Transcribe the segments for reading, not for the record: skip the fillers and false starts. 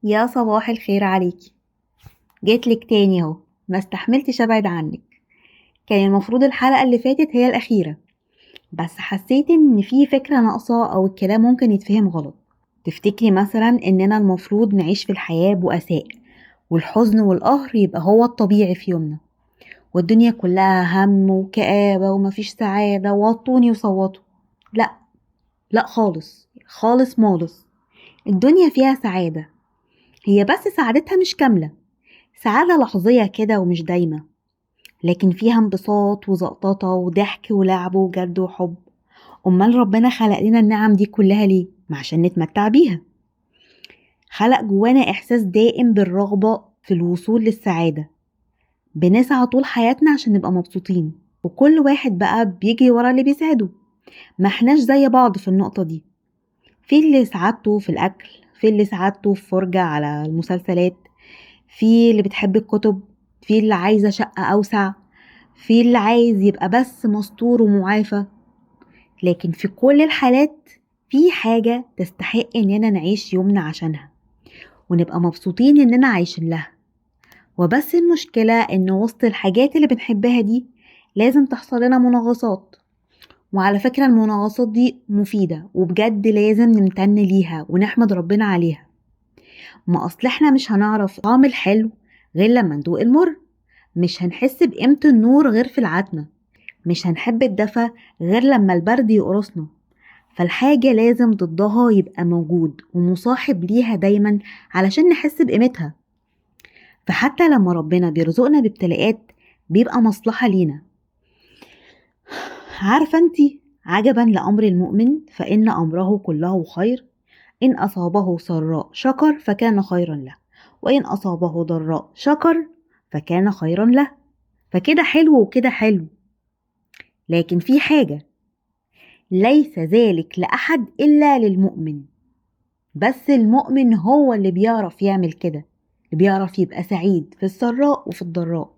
يا صباح الخير عليكي. جيتلك تاني اهو، ما استحملتش ابعد عنك. كان المفروض الحلقة اللي فاتت هي الأخيرة، بس حسيت ان في فكرة ناقصة او الكلام ممكن يتفهم غلط. تفتكري مثلا اننا المفروض نعيش في الحياة بؤساء، والحزن والقهر يبقى هو الطبيعي في يومنا، والدنيا كلها هم وكآبة ومفيش سعادة وطوني وصوتوا؟ لا، لا خالص خالص مالص. الدنيا فيها سعادة، هي بس سعادتها مش كاملة. سعادة لحظية كده ومش دايمة، لكن فيها انبساط وزقططة وضحك ولعب وجد وحب. أمال ربنا خلق لنا النعم دي كلها ليه؟ ما عشان نتمتع بيها. خلق جوانا إحساس دائم بالرغبة في الوصول للسعادة، بنسعى طول حياتنا عشان نبقى مبسوطين، وكل واحد بقى بيجري ورا اللي بيسعده. ما احناش زي بعض في النقطة دي. في اللي سعادته في الأكل، في اللي سعادته في فرجة على المسلسلات، في اللي بتحب الكتب، في اللي عايزة شقة أوسع، في اللي عايز يبقى بس مستور ومعافى. لكن في كل الحالات في حاجة تستحق إننا نعيش يومنا عشانها، ونبقى مبسوطين إننا عايشين لها. وبس المشكلة إن وسط الحاجات اللي بنحبها دي لازم تحصل لنا مناغصات. وعلى فكرة المناغصات دي مفيدة وبجد لازم نمتن ليها ونحمد ربنا عليها. ما أصل احنا مش هنعرف طعم الحلو غير لما ندوق المر، مش هنحس بقيمة النور غير في العتمة، مش هنحب الدفا غير لما البرد يقرصنا. فالحاجة لازم ضدها يبقى موجود ومصاحب ليها دايما علشان نحس بقيمتها. فحتى لما ربنا بيرزقنا بابتلاءات بيبقى مصلحة لينا. عارفة انتي، عجبا لأمر المؤمن فإن أمره كله خير، إن أصابه سراء شكر فكان خيرا له، وإن أصابه ضراء شكر فكان خيرا له. فكده حلو وكده حلو. لكن في حاجة، ليس ذلك لأحد إلا للمؤمن. بس المؤمن هو اللي بيعرف يعمل كده، اللي بيعرف يبقى سعيد في السراء وفي الضراء.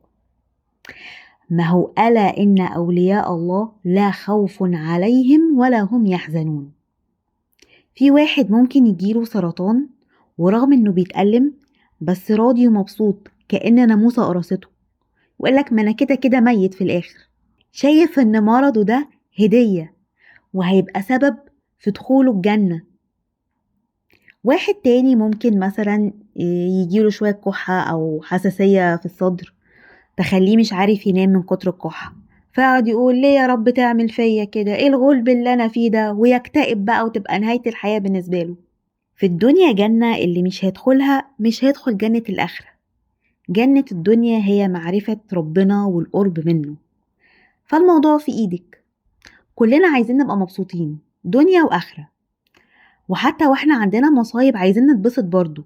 ما هو ألا إن أولياء الله لا خوف عليهم ولا هم يحزنون. في واحد ممكن يجيله سرطان ورغم إنه بيتألم بس راضي ومبسوط كأن ناموسة قرصته، وقالك ما أنا كده كده ميت في الآخر. شايف إن مرضه ده هدية وهيبقى سبب في دخوله الجنة. واحد تاني ممكن مثلا يجيله شوية كحة أو حساسية في الصدر تخليه مش عارف ينام من كتر الكحة، فيقعد يقول ليه يا رب تعمل فيا كده، ايه الغلب اللي انا فيه ده، ويكتئب بقى وتبقى نهاية الحياة بالنسبة له. في الدنيا جنة اللي مش هيدخلها مش هيدخل جنة الآخرة. جنة الدنيا هي معرفة ربنا والقرب منه. فالموضوع في ايدك. كلنا عايزين نبقى مبسوطين دنيا وآخرة، وحتى واحنا عندنا مصايب عايزين نتبسط برضو.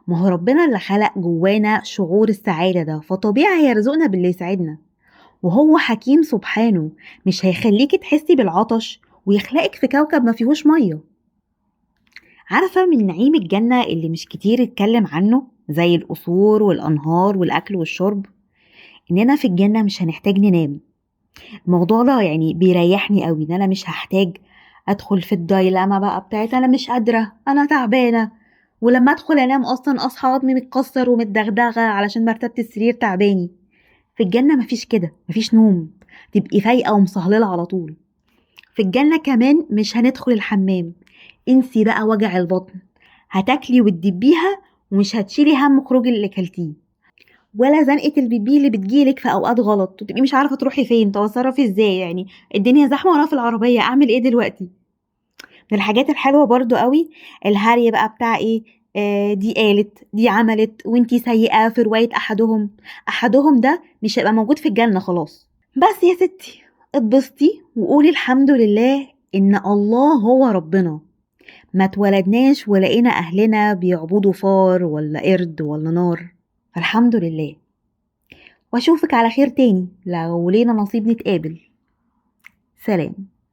ما هو ربنا اللي خلق جوانا شعور السعادة ده، فطبيعي هيرزقنا باللي يسعدنا. وهو حكيم سبحانه، مش هيخليكي تحسي بالعطش ويخلقك في كوكب ما فيهوش مية. عارفة من نعيم الجنة اللي مش كتير اتكلم عنه زي القصور والأنهار والأكل والشرب؟ إننا في الجنة مش هنحتاج ننام. الموضوع ده يعني بيريحني قوي، إن أنا مش هحتاج أدخل في الدايلاما بقى بتاعت أنا مش قادرة أنا تعبانة، ولما أدخل أنام أصلا أصحى عظمي متكسر ومتدغدغة علشان مرتبة السرير تعباني. في الجنة مفيش كده، مفيش نوم، تبقي فايقة ومصهللة على طول. في الجنة كمان مش هندخل الحمام، انسي بقى وجع البطن، هتاكلي وتدبيها ومش هتشيلي هم خروج اللي كلتيه، ولا زنقة البيبي اللي بتجيلك في اوقات غلط وتبقي مش عارفة تروحي فين، طب اتصرفي ازاي يعني، الدنيا زحمة وانا في العربية اعمل ايه دلوقتي. من الحاجات الحلوة برضو قوي الهري بقى بتاع ايه، دي قالت دي عملت وانتي سيئة في رواية احدهم. احدهم ده مش هيبقى موجود في الجنة خلاص. بس يا ستي، اتبسطي وقولي الحمد لله ان الله هو ربنا. ما اتولدناش ولقينا اهلنا بيعبدوا فار ولا قرد ولا نار، فالحمد لله. واشوفك على خير تاني لو لينا نصيب نتقابل. سلام.